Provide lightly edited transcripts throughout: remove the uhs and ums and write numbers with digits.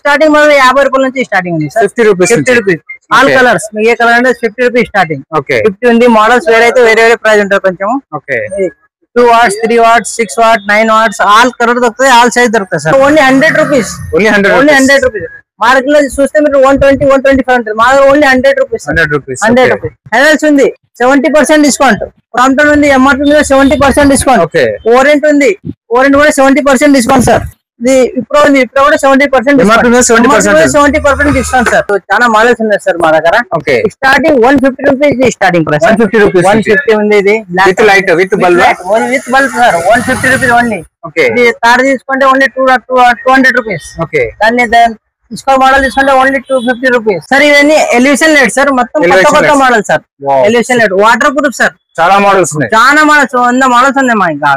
Starting model 50 రూపాయల నుంచి starting ఉంది సార్. 50 రూపీస్. ఆల్ కలర్స్ మీకు ఏ కలర్ అంటే 50 రూపీస్ స్టార్టింగ్. 50 ఉంది. మోడల్స్ వేరైతే వేరే ప్రైస్ ఉంటుంది కొంచెం. 2 watts, 3 watts, 6 watts, 9 watts all colour దొరుకుతాయి, ఆల్ సైజ్ దొరుకుతాయి sir. Only 100 rupees. Only 100 rupees. Market లో చూస్తే మీరు 120, 125 ఉంటుంది. మా దగ్గర ఓన్లీ 100 రూపీస్. 100 రూపీస్. హెవెల్స్ ఉంది 70% డిస్కౌంట్. ప్రాంప్టన్ ఉంది ఎంఆర్పీ మీద 70% డిస్కౌంట్. ఓరెంట్ ఉంది, ఓరెంట్ కూడా 70% డిస్కౌంట్ సార్. ఇది ఇప్పుడు ఉంది, ఇప్పుడు కూడా 70% డిస్కౌంట్ సార్. చాలా మోడల్స్ ఉన్నాయి సార్ మా దగ్గర. Starting 150 rupees starting price. 150 ఉంది. ఇది with bulb sir. 150 rupees only. ఇది తార్ తీసుకుంటే ఓన్లీ 200 రూపీస్. దాన్ని इसका मॉडल తీసుకుంటే ఓన్లీ 250 రూపీస్ సార్. ఇవన్నీ ఎలివేషన్ లైట్ సార్, మొత్తం కొత్త model sir. Elevation light waterproof sir. చాలా మోడల్స్ ఉన్నాయి, చాలా మోడల్స్ 100 మోడల్స్ ఉన్నాయి మా ఇంకా.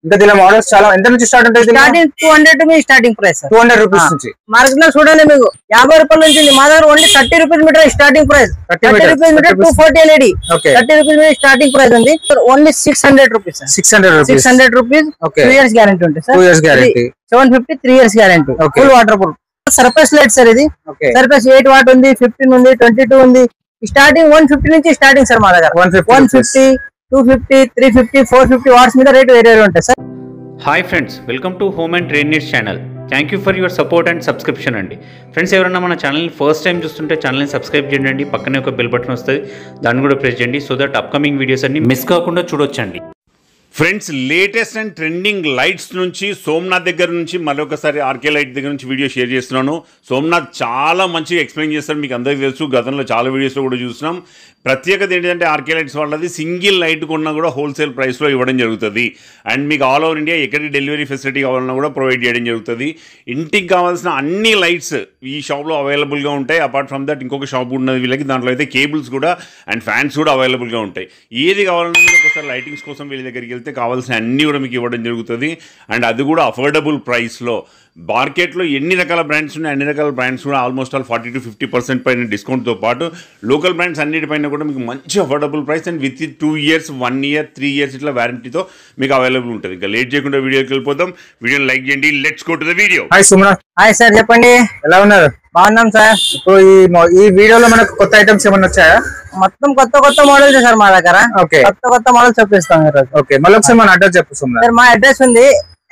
ఇంకా దీని మోడల్స్ చాలా. ఎంత నుంచి స్టార్ట్ ఉంటాయి? Starting 200 rupees starting price. 200 rupees నుంచి మార్కెట్ లో చూడండి మీకు 50 రూపాయల నుంచి. మా దగ్గర only 30 rupees metre starting price. 30 rupees metre 240 LED. 30 rupees metre starting price ఉంది sir. Only 600 rupees. 600 rupees. 2 years guarantee ఉంటుంది sir. 2 years guarantee. 750 3 years guarantee. Full waterproof. Surface light sir. ఇది సర్ఫేస్ 8 వాట్ ఉంది, 15 ఉంది, 22 ఉంది. Starting 150 నుంచి starting sir మా దగ్గర. 150, 250, 350, 450 watts మీద రేట్ వేరే ఉంటాయి sir. Hi friends, welcome to home and trade needs channel. Thank you for your support and subscription అండి. ఫ్రెండ్స్, ఎవరైనా మన ఛానల్ని ఫస్ట్ టైం చూస్తుంటే ఛానల్ని సబ్స్క్రైబ్ చేయండి. పక్కనే ఒక బెల్ బటన్ వస్తుంది, దాన్ని కూడా ప్రెస్ చేయండి. సో దట్ అప్కమింగ్ వీడియోస్ అన్ని మిస్ కాకుండా చూడొచ్చండి. Friends, latest and trending lights నుంచి సోమనాథ్ దగ్గర నుంచి మరొకసారి ఆర్కే లైట్ దగ్గర నుంచి వీడియో షేర్ చేస్తున్నాను. సోమనాథ్ చాలా మంచిగా ఎక్స్ప్లెయిన్ చేస్తారు, మీకు అందరికీ తెలుసు, గతంలో చాలా వీడియోస్లో కూడా చూస్తున్నాం. ప్రత్యేకత ఏంటంటే ఆర్కే లైట్స్ వాళ్ళది సింగిల్ లైట్ కొన్నా కూడా హోల్సేల్ ప్రైస్లో ఇవ్వడం జరుగుతుంది. అండ్ మీకు ఆల్ ఓవర్ ఇండియా ఎక్కడికి డెలివరీ ఫెసిలిటీ కావాలన్నా కూడా ప్రొవైడ్ చేయడం జరుగుతుంది. ఇంటికి కావాల్సిన అన్ని లైట్స్ ఈ షాప్లో అవైలబుల్గా ఉంటాయి. అపార్ట్ ఫ్రమ్ దట్ ఇంకొక షాప్ ఉన్నది వీళ్ళకి, దాంట్లో అయితే కేబుల్స్ కూడా అండ్ ఫ్యాన్స్ కూడా అవైలబుల్గా ఉంటాయి. ఏది కావాలన్నా మీరు ఒకసారి లైటింగ్స్ కోసం వీళ్ళ దగ్గరికి వెళ్తే కావాల్సిన అన్నీ కూడా మీకు ఇవ్వడం జరుగుతుంది. అండ్ అది కూడా అఫోర్డబుల్ ప్రైస్లో. మార్కెట్లో ఎన్ని రకాల బ్రాండ్స్ ఉన్నాయి, అన్ని రకాల బ్రాండ్స్ కూడా ఆల్మోస్ట్ ఆల్ 40 to 50% పైన డిస్కౌంట్తో పాటు లోకల్ బ్రాండ్స్ అన్నిటిపైన కూడా మీకు మంచి affordable price and with 2 years, 1 year, 3 years ఇట్లా వారంటీతో మీకు అవైలబుల్ ఉంటుంది. ఇంకా లేట్ చేయకుండా వీడియోకి వెళ్ళిపోతాం. వీడియోని లైక్ చేయండి. Let's go to the video. Hi Suman. Hi sir, చెప్పండి, ఎలా ఉన్నారు? బాగున్నాం సార్. ఇప్పుడు ఈ వీడియోలో మనకు కొత్త ఐటమ్స్ ఏమైనా వచ్చాయా? మొత్తం కొత్త మోడల్స్ సార్ మా దగ్గర. కొత్త మోడల్స్ చూపిస్తాం ఈరోజు. మళ్ళీ ఒకసారి మన అడ్రస్ చెప్పు సుమన్. సార్ మా అడ్రస్ ఉంది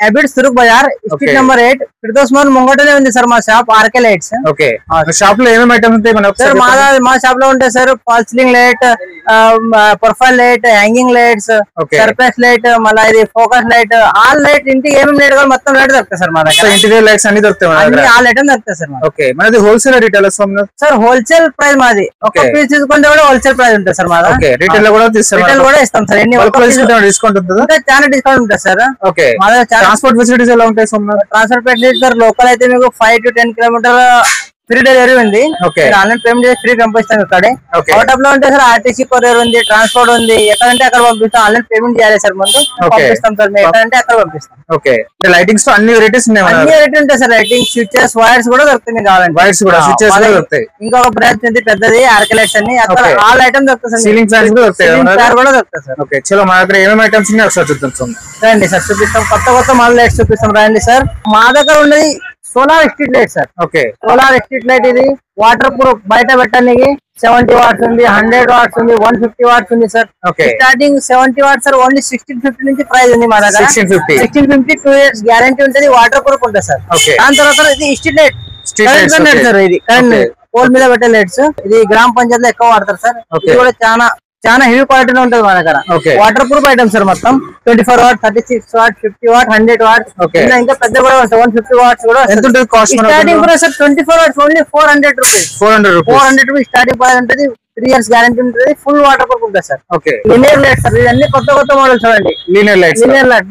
Abids Turuk Bazar, street number 8, Firdous mall ముంగటనే ఉంది సార్ మా షాప్, ఆర్కే లైట్స్. షాప్ లో ఏమేమి ఐటమ్స్ ఉంటాయి సార్? మా షాప్ లో ఉంటాయి sir fall ceiling light, profile light, hanging lights, surface light, మళ్ళీ ఇది ఫోకస్ లైట్, ఆల్ లైట్. ఇంటికి ఏమేమి లైట్ కావాలి మొత్తం లైట్ దొరుకుతాయి సార్ మా దగ్గర. ఇంటీరియర్ లైట్స్ అన్ని దొరుకుతాయి, ఆల్ ఐటమ్ దొరుకుతాయి సార్. మనది wholesale retail sir? Wholesale price మాది. ఒక పీస్ తీసుకుంటే కూడా హోల్సేల్ ప్రైస్ ఉంటుంది సార్ మా దగ్గర. రీటైల్ కూడా ఇస్తాం సార్. డిస్కౌంట్ ఉంటుంది, చాలా డిస్కౌంట్ ఉంటుంది సార్ మా దగ్గర. ట్రాన్స్పోర్ట్ ఫెసిలిటీస్ ఎలా ఉంటాయి? ట్రాన్స్పోర్ట్ ఫెసిలిటీస్ సార్ లోకల్ అయితే మీకు 5 to 10 కిలోమీటర్ ఫ్రీ డెలివరీ ఉంది. ఆన్లైన్ పేమెంట్ చేసి ఫ్రీ పంపిస్తాం ఇక్కడే. అవుట్ ఆఫ్ లో ఉంటే సార్ ఆర్టీసీ కొరియర్ ఉంది, ట్రాన్స్పోర్ట్ ఉంది. ఎక్కడంటే అక్కడ పంపిస్తాం. ఆన్లైన్ పేమెంట్ చేయాలి సార్ ముందు, పంపిస్తాం సార్. మేము ఎక్కడంటే అక్కడ పంపిస్తాం. లైటింగ్స్ లో అన్ని వెరైటీస్ ఉన్నాయి, అన్ని వెరైటీ ఉంటాయి సార్. లైటింగ్, స్విచెస్, వైర్స్ కూడా దొరుకుతాయి కావాలంటే. వైర్స్ కూడా, స్విచెస్ కూడా దొరుకుతాయి. ఇంకొక బ్రాంచ్ ఉంది పెద్దది, ఆర్కే లైట్స్ అని. అక్కడ ఆల్ ఐటమ్ దొరుకుతాయి సార్. సీలింగ్ ఫ్యాన్స్ కూడా దొరుకుతాయి, కూడా దొరుకుతాయి సార్. చలో మా దగ్గర ఏమేమి ఐటమ్స్ ఉన్నాయి ఒకసారి చూద్దాం. రండి సార్, చూపిస్తాం. కొత్త మోడల్ లైట్స్ చూపిస్తాం, రండి సార్. మా దగ్గర ఉన్నది solar street light sir. Solar street light ఇది వాటర్ ప్రూఫ్. బయట పెట్టడానికి 70 వాట్స్ ఉంది, 100 వాట్స్ ఉంది, 150 వాట్స్ ఉంది sir. Starting 70 watts sir only 1650 నుంచి ప్రైస్ ఉంది మా దగ్గర. 1650 2 years గ్యారంటీ ఉంటుంది, వాటర్ ప్రూఫ్ ఉంటుంది సార్. దాని తర్వాత ఇది స్ట్రీట్ లైట్ సార్. ఇది కరెంట్ పోల్ మీద పెట్టే లైట్స్. ఇది గ్రామ పంచాయత్ లో ఎక్కువ వాడతారు సార్. ఇది కూడా చాలా హెవీ క్వాలిటీలో ఉంటుంది మా దగ్గర. Water proof item sir. మొత్తం 24 వాట్, 36 వాట్, 50 వాట్, 100 వాట్స్, ఇంకా పెద్ద కూడా 150 వాట్స్ కూడా. Starting price sir 24 watts only 400 rupees. 400 rupees starting price ఉంటుంది. 3 years గ్యారంటీ ఉంటుంది, ఫుల్ వాటర్ ప్రూఫ్ ఉంటుంది సార్. Linear light sir. ఇవన్నీ కొత్త మోడల్స్ చూడండి. Linear light.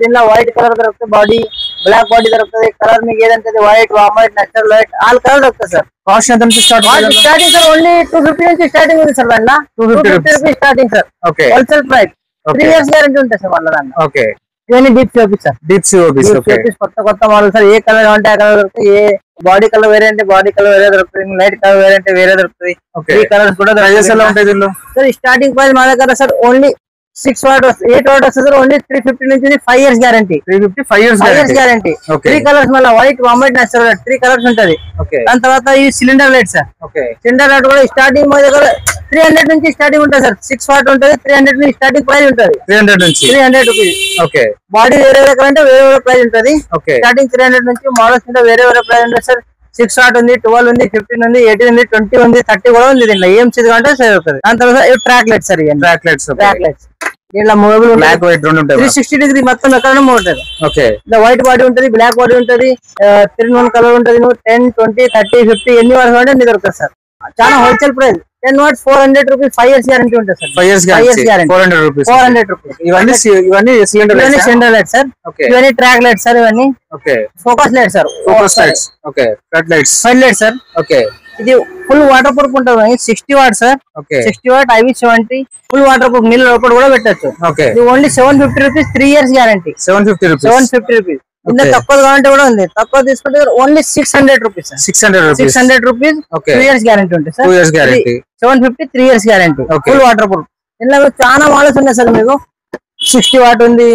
దీనిలో వైట్ కలర్ దొరుకుతుంది, బాడీ బ్లాక్ బాడీ దొరుకుతుంది. కలర్ మీకు ఏదంటే white, warm, natural light, all colour దొరుకుతుంది సార్. కాస్ట్ ఎంత నుంచి స్టార్టింగ్ సార్? ఓన్లీ 250 నుంచి స్టార్టింగ్ ఉంది సార్. దాంట్లో 250 rupees starting sir. Wholesale price. 3 years guarantee ఉంటుంది సార్ మళ్ళీ దాంట్లో. ఇవన్నీ deep COP sir. Deep COP కొత్త మోడల్ సార్. ఏ కలర్ అంటే ఆ కలర్ దొరుకుతాయి. ఏ బాడీ కలర్ వేరే అంటే బాడీ కలర్ వేరే దొరుకుతుంది, లైట్ కలర్ వేరే అంటే వేరే దొరుకుతుంది. ఈ కలర్స్ కూడా సార్. స్టార్టింగ్ ప్రైస్ మా దగ్గర సార్ ఓన్లీ 6 వాట్ 8 వాట్ వస్తుంది ఓన్లీ 350 నుంచి 5 years guarantee 5 years guarantee 3 colours మళ్ళీ వైట్ వామెట్ నేచురల్ 3 కలర్స్ ఉంటది దాని తర్వాత ఈ cylinder light sir cylinder light కూడా స్టార్టింగ్ మా దగ్గర 300 నుంచి స్టార్టింగ్ ఉంటుంది సార్ 6 వాట్ ఉంటుంది 300 నుంచి స్టార్టింగ్ ప్రైస్ ఉంటుంది 300 రూపీస్ బాడీ వేరే వేరే అంటే వేరే వేరే ప్రైస్ ఉంటుంది స్టార్టింగ్ 300 నుంచి మోడల్స్ ఉంటే వేరే వేరే ప్రైస్ ఉంటుంది సార్ 6 వాట్ ఉంది 12 ఉంది 15 ఉంది 18 ఉంది 20 ఉంది 30 కూడా ఉంది దీంట్లో ఏం చదివి అంటే సేవ్ అవుతుంది దాని తర్వాత track lights sir track lights దీంట్లో మూవబుల్ బ్లాక్ వైట్ 360 డిగ్రీ మొత్తం ఎక్కడైనా ఉంటుంది ఇలా వైట్ బాడీ ఉంటుంది బ్లాక్ బాడీ ఉంటుంది 3-in-1 కలర్ ఉంటుంది 10, 20, 30, 50 ఎన్ని వాట్స్ అంటే అన్ని దొరుకుతుంది సార్ చాలా wholesale price 10 watts 400 rupees 5 years guarantee ఉంటుంది సార్ 5 years గ్యారంటీ 400 rupees ఇవన్నీ సిలిండర్ లైట్ సార్ ఇవన్నీ ట్రాక్ లైట్ సార్ ఇవన్నీ focus light sir flood light sir ఇది ఫుల్ వాటర్ ప్రూఫ్ ఉంటుంది 60 what sir 60 what IV70 full water proof నీళ్ళ లోపల కూడా పెట్టచ్చు ఇది only 750 rupees 3 years guarantee 750 rupees ఇంత తక్కువ కావాలంటే కూడా ఉంది తక్కువ తీసుకుంటే only 600 rupees 600 rupees 2 years guarantee ఉంటుంది sir 750 3 years guarantee full water proof ఇందులో చాలా మోడల్స్ ఉన్నాయి సార్ మీకు 60 వాట్ ఉంది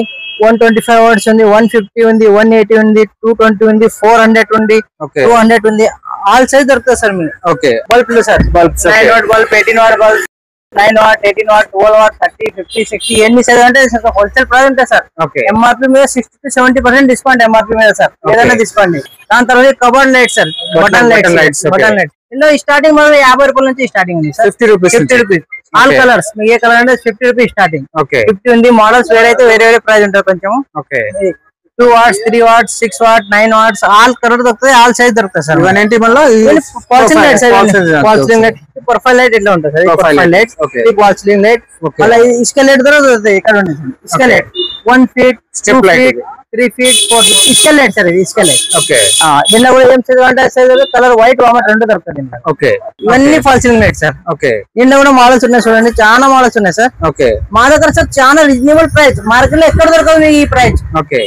125 watts ఉంది 150 ఉంది 180 ఉంది 220 ఉంది 400 ఉంది 200 ఉంది ఆల్ సైజ్ దొరుకుతుంది సార్ మీకు bulb sir 9 watt bulb 18 watt bulb 9 watt 18 watt 12 watt 30 50 60 ఎన్ని సైజ్ అంటే హోల్సేల్ ప్రైస్ ఉంటుంది సార్ ఎంఆర్పీ మీద 60 to 70% డిస్కౌంట్ ఎంఆర్పీ మీద సార్ ఏదైనా డిస్కౌంట్ దాని తర్వాత cupboard light sir button lights ఇందులో స్టార్టింగ్ మనం 50 రూపాయల నుంచి స్టార్టింగ్ ఉంది సార్ 50 రూపీస్ ఆల్ కలర్స్ మీకు ఏ కలర్ అంటే 50 రూపీస్ స్టార్టింగ్ 50 ఉంది మోడల్స్ వేరైతే వేరే వేరే ప్రైస్ ఉంటుంది కొంచెం 2 watts 3 watts 6 watt 9 watts all colour దొరుకుతాయి ఆల్ సైజ్ దొరుకుతాయి సార్ ఇవన్నీ మళ్ళీ ఫాల్సింగ్ లైట్ ప్రొఫైల్ లైట్ ఇట్లా ఉంటుంది సార్ ప్రొఫైల్ లైట్ ఫాల్సింగ్ లైట్ మళ్ళీ ఇసుక లైట్ దొరుకుతాయి ఇక్కడ ఉంది ఇసుక light 1 feet 2 feet 3 feet 4 feet ఇసుక లైట్ సార్ ఇది ఇసుక లైట్ దీనిలో కూడా ఏం చదివి అంటే కలర్ వైట్ వామట్ రెండు దొరుకుతుంది ఇవన్నీ ఫాల్సింగ్ లైట్ సార్ దీనిలో కూడా మోడల్స్ ఉన్నాయి చూడండి చాలా మోడల్స్ ఉన్నాయి సార్ మా దగ్గర సార్ చాలా రీజనబుల్ ప్రైస్ మార్కెట్ లో ఎక్కడ దొరకదు ఈ ప్రైస్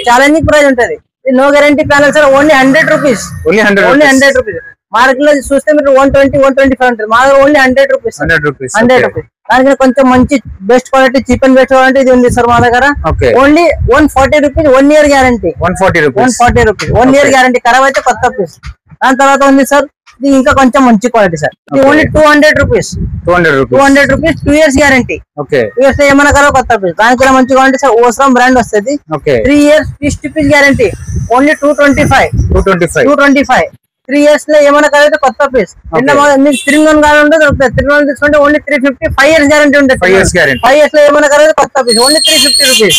ఛాలెంజింగ్ ప్రైస్ ఉంటది no guarantee panel sir only 100 rupees only 100 rupees market లో చూస్తే మీరు 120 125 ఉంటుంది మా దగ్గర ఓన్లీ 100 rupees 100 rupees దానికి కొంచెం మంచి best quality cheap and best quality ఇది ఉంది సార్ మా దగ్గర only 140 rupees 1 year guarantee 140 rupees 1 year guarantee ఖరాబ్ అయితే కొత్త పీస్ దాని తర్వాత ఉంది సార్ ఇది ఇంకా కొంచెం మంచి క్వాలిటీ సార్ ఇది only 200 rupees 2 years guarantee 2 years ఏమైనా ఖరాబ్ కొత్త పీస్ దానికి మంచి క్వాలిటీ సార్ ఓస్రామ్ బ్రాండ్ వస్తుంది 3 years 50 rupees guarantee only 225 3 years లో ఏమైనా కలిగితే కొత్త పీస్ మీకు 3-in-1 కావాలంటే దొరుకుతాయి 3-in-1 తీసుకుంటే ఓన్లీ 350 5 years గ్యారంటీ ఉంటుంది 5 years లో ఏమైనా కలిగితే కొత్త పీస్ ఓన్లీ 350 rupees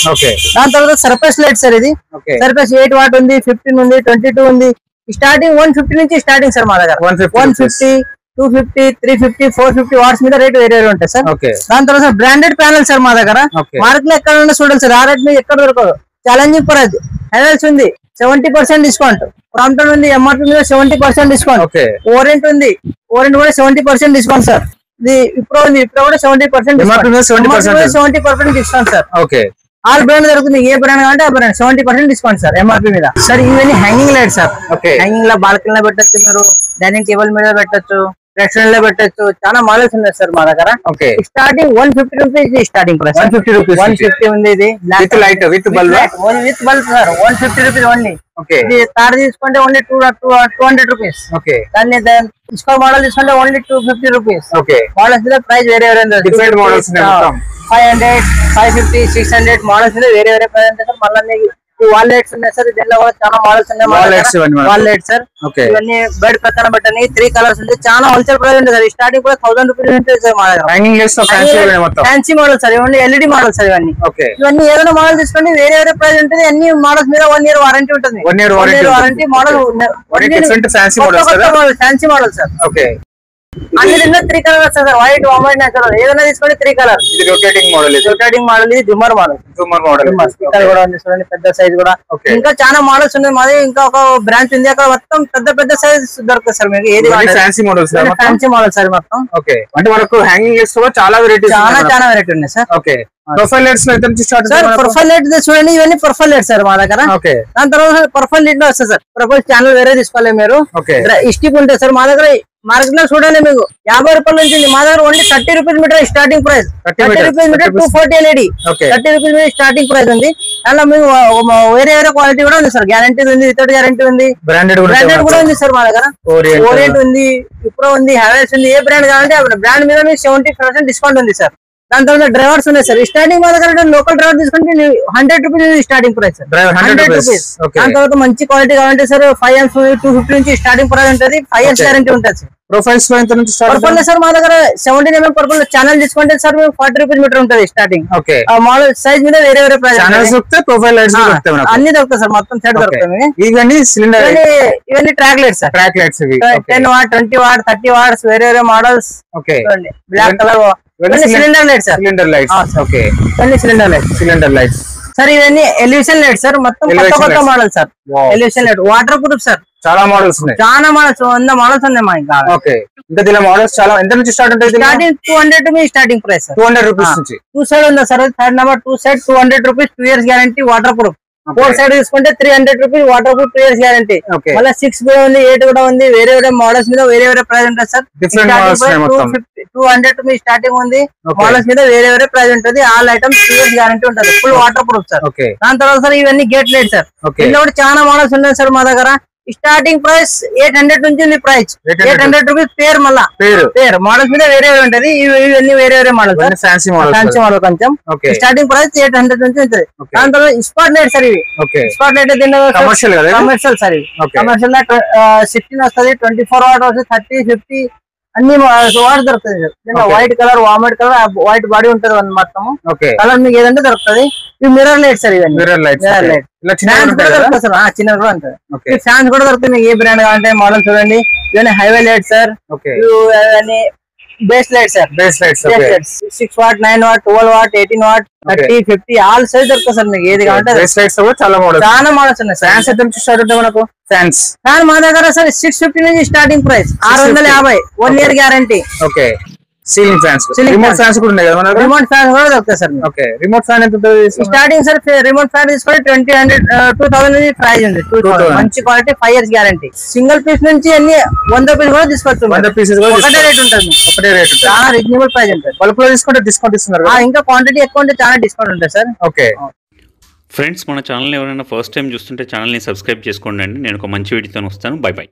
దాని తర్వాత సర్ఫేస్ లైట్ సార్ ఇది సర్ఫేస్ 8 watt ఉంది 15 ఉంది 22 ఉంది స్టార్టింగ్ 150 నుంచి స్టార్టింగ్ సార్ మా దగ్గర 150 250 350 450 watts మీద రేట్ వేరే ఉంటాయి సార్ దాని తర్వాత బ్రాండెడ్ ప్యానల్ సార్ మా దగ్గర మార్కెట్ లో ఎక్కడ ఉన్నా చూడాలి సార్ ఆ రేట్ మీద ఎక్కడ దొరకదు ఛాలెంజింగ్ ప్రైస్ హెవెల్స్ ఉంది 70% డిస్కౌంట్ ప్రాంప్టన్ ఉంది ఎంఆర్పీ మీద 70% డిస్కౌంట్ ఓరెంట్ ఉంది ఓరెంట్ కూడా 70% డిస్కౌంట్ సార్ ఇది ఇప్పుడు ఉంది ఇప్పుడు కూడా 70% డిస్కౌంట్ సార్ ఆల్ బ్రాండ్ దొరుకుతుంది ఏ బ్రాండ్ కావాలంటే ఆ బ్రాండ్ 70% డిస్కౌంట్ సార్ ఎంఆర్పీ మీద సార్ ఇవన్నీ హ్యాంగింగ్ లైట్ సార్ హ్యాంగింగ్ లో బాల్కనీ లో పెట్టచ్చు మీరు డైనింగ్ టేబుల్ మీద పెట్టచ్చు రెస్టారెంట్ లో పెట్టచ్చు చాలా మోడల్స్ ఉన్నాయి సార్ మా దగ్గర స్టార్టింగ్ 150 rupees స్టార్టింగ్ ప్రైస్ 150 ఉంది ఇది with light with bulb sir 150 rupees only ఇది తాడు తీసుకుంటే ఓన్లీ 200 rupees దాన్ని ఇసుకో మోడల్ తీసుకుంటే ఓన్లీ 250 rupees మోడల్స్ లో ప్రైస్ వేరే వేరే డిఫరెంట్ మోడల్స్ 500 550 600 మోడల్స్ వేరే వేరే ప్రైస్ ఉంటాయి సార్ మళ్ళీ వాల్ లైట్స్ ఉన్నాయి సార్ దీనిలో కూడా చాలా మోడల్స్ ఉన్నాయి వాల్ లైట్స్ సార్ ఇవన్నీ బెడ్ పక్కన పెట్టని 3 కలర్స్ ఉంటాయి చాలా హోల్సేల్ ప్రైస్ ఉంటుంది సార్ స్టార్టింగ్ కూడా 1000 rupees ఉంటుంది సార్ మా దగ్గర ఫ్యాన్సీ మోడల్ సార్ ఇవన్నీ ఎల్ఈడి మోడల్స్ సార్ ఇవన్నీ ఏదైనా మోడల్ తీసుకోండి వేరే వేరే ప్రైస్ ఉంటుంది అన్ని మోడల్స్ మీద 1 year వారంటీ ఉంటుంది 1 year warranty model fancy model sir అన్ని 3 కలర్స్ సార్ వైట్ వామట్ నేచురల్ ఏదైనా తీసుకోండి 3 కలర్స్ ఇది రొటేటింగ్ మోడల్ ఇది జుమ్మర్ మోడల్ స్పీకర్ కూడా ఉంది చూడండి పెద్ద సైజ్ కూడా ఇంకా చాలా మోడల్స్ ఉన్నాయి మాది ఇంకా ఒక బ్రాంచ్ ఉంది అక్కడ మొత్తం పెద్ద సైజ్ దొరుకుతుంది సార్ మీకు ఏది ఫ్యాన్సీ మోడల్ సార్ మొత్తం అంటే మనకు హ్యాంగింగ్ లైట్స్ కూడా చాలా వెరైటీ ఉన్నాయి సార్ ప్రొఫైల్ లైట్స్ అయితే స్టార్ట్ సార్ ప్రొఫైల్ లైట్ చూడండి ఇవన్నీ ప్రొఫైల్ లైట్ సార్ మా దగ్గర దాని తర్వాత ప్రొఫైల్ లైట్ లో వస్తాయి సార్ ప్రొఫైల్ ఛానల్ వేరే తీసుకోవాలి మీరు స్టిప్ ఉంటాయి సార్ మా దగ్గర మార్కెట్ లో చూడండి మీకు 50 రూపాయల నుంచి ఉంది. మా దగ్గర only 30 rupees metre starting price. 30 rupees metre 240 LED 30 rupees metre starting price ఉంది. అలా మీకు వేరే క్వాలిటీ కూడా ఉంది సార్. గ్యారంటీ ఉంది, వితౌట్ గ్యారంటీ ఉంది, బ్రాండెడ్ కూడా ఉంది సార్. మా దగ్గర ఓరియంట్ ఉంది, విప్రో ఉంది, హ్యావెల్స్ ఉంది. ఏ బ్రాండ్ కావాలంటే ఆ బ్రాండ్ మీద 70% డిస్కౌంట్ ఉంది సార్. దాని తర్వాత డ్రైవర్స్ ఉన్నాయి సార్. స్టార్టింగ్ మా దగ్గర లోకల్ డ్రైవర్ తీసుకుంటే 100 రూపీస్ స్టార్టింగ్ ప్రైస్. 100 రూపీస్. దాని తర్వాత మంచి క్వాలిటీ కావాలంటే సార్ 5 amps 250 నుంచి స్టార్టింగ్ ప్రైస్ ఉంటుంది. 5 years గ్యారంటీ ఉంటుంది సార్. ప్రొఫైల్స్ లో ఎంత నుంచి స్టార్ట్ పర్పల్ సార్ మా దగ్గర 17 mm పర్పల్ ఛానల్ తీసుకుంటే సార్ 40 రూపీస్ మీటర్ ఉంటుంది స్టార్టింగ్. మోడల్ సైజ్ మీద వేరే ప్రైస్. ప్రొఫైల్ లైట్స్ అన్ని దొరుకుతాయి సార్. మొత్తం సెట్ దొరుకుతాయి. ఇవన్నీ సిలిండర్, ఇవన్నీ track lights sir. Track lights 10 watt 20 watt 30 watts వేరే models. Black colour cylinder lights sir. Cylinder lights ఇవన్నీ సిలిండర్ లైట్స్ సార్. ఇవన్నీ ఎలివేషన్ లైట్ సార్. మొత్తం కొత్త model sir. Elevation light waterproof sir. చాలా models ఉన్నాయి. చాలా models 100 models ఉన్నాయి మా ఇంకా. ఇంకా దీని మోడల్స్ చాలా ఎంత నుంచి స్టార్ట్ ఉంటాయి? Starting 200 rupees starting price. 200 rupees నుంచి. 2 సైడ్ ఉందా sir? Third number 2 side 200 rupees 2 years guarantee water proof. 4 side తీసుకుంటే 300 rupees water proof 2 years guarantee. మళ్ళీ 6 కూడా ఉంది, 8 కూడా ఉంది. వేరే మోడల్స్ మీద వేరే ప్రైస్ ఉంటుంది సార్. 200 రూపీస్ స్టార్టింగ్ ఉంది. మోడల్స్ మీద వేరే ప్రైస్ ఉంటుంది. ఆల్ ఐటమ్స్ 2 years గ్యారంటీ ఉంటుంది. Full waterproof sir. దాని తర్వాత సార్ ఇవన్నీ గేట్ లైట్ సార్. ఇందులో కూడా చాలా మోడల్స్ ఉన్నాయి సార్ మా దగ్గర. స్టార్టింగ్ ప్రైస్ 800 నుంచి ఉంది ప్రైస్. 800 రూపీస్ పేరు. మళ్ళా పేరు మోడల్స్ మీద వేరే ఉంటుంది. ఇవన్నీ వేరే మోడల్స్. ఫ్యాన్సీ మోడల్ కొంచెం. స్టార్టింగ్ ప్రైస్ 800 నుంచి ఉంటుంది. దాని తర్వాత స్పాట్ లైట్ సార్. ఇవి స్పాట్ లైట్ కమర్షియల్ సార్. ఇవి కమర్షియల్ 16 వస్తుంది, 24 watt వస్తుంది, 30 50 అన్ని వాట్ దొరుకుతుంది సార్. వైట్ కలర్, వామెట్ కలర్, వైట్ బాడీ ఉంటుంది మొత్తం. కలర్ మీకు ఏదంటే దొరుకుతుంది. ఇవి మిర్రర్ లైట్ సార్. ఇవన్నీ మిర్రర్ లైట్. ఫ్యాన్స్ కూడా దొరుకుతుంది సార్. చిన్న కూడా ఉంటుంది. ఫ్యాన్స్ కూడా దొరుకుతుంది. మీకు ఏ బ్రాండ్ కావాలంటే మోడల్ చూడండి. ఇవన్నీ హైవే లైట్ సార్. ఇవన్నీ base light sir. 6 watt 9 watt 12 watt 18 watt 30 50 all size దొరుకుతుంది సార్. మీకు ఏది కావాలంటే చాలా మోడల్స్ ఉన్నాయి. ఫ్యాన్స్ ఎంత నుంచి స్టార్ట్ ఉంటాయి మనకు? ఫ్యాన్ మా దగ్గర సార్ 650 నుంచి starting price. 650 1 year guarantee. Ceiling fans, remote fans కూడా ఉన్నాయి కదా మన దగ్గర. రిమోట్ ఫ్యాన్స్ కూడా దొరుకుతాయి సార్. రిమోట్ ఫ్యాన్ ఎంత ఉంటుంది స్టార్టింగ్ సార్? రిమోట్ ఫ్యాన్ తీసుకొని 2000 నుంచి ప్రైస్ ఉంది. 2000 మంచి quality 5 years guarantee. Single piece నుంచి అన్ని 100 పీస్ కూడా తీసుకోవచ్చు. 100 పీసెస్ ఒకటే రేట్ ఉంటుంది. చాలా రీజనబుల్ ప్రైస్ ఉంటుంది. బల్క్ లో తీసుకుంటే డిస్కౌంట్ ఇస్తున్నారు. ఇంకా క్వాంటిటీ ఎక్కువ ఉంటే చాలా డిస్కౌంట్ ఉంటుంది సార్. ఫ్రెండ్స్, మన ఛానల్ ఎవరైనా ఫస్ట్ టైం చూస్తుంటే ఛానల్ని సబ్స్క్రైబ్ చేసుకోండి. నేను ఒక మంచి వీడియోతో వస్తాను. By by.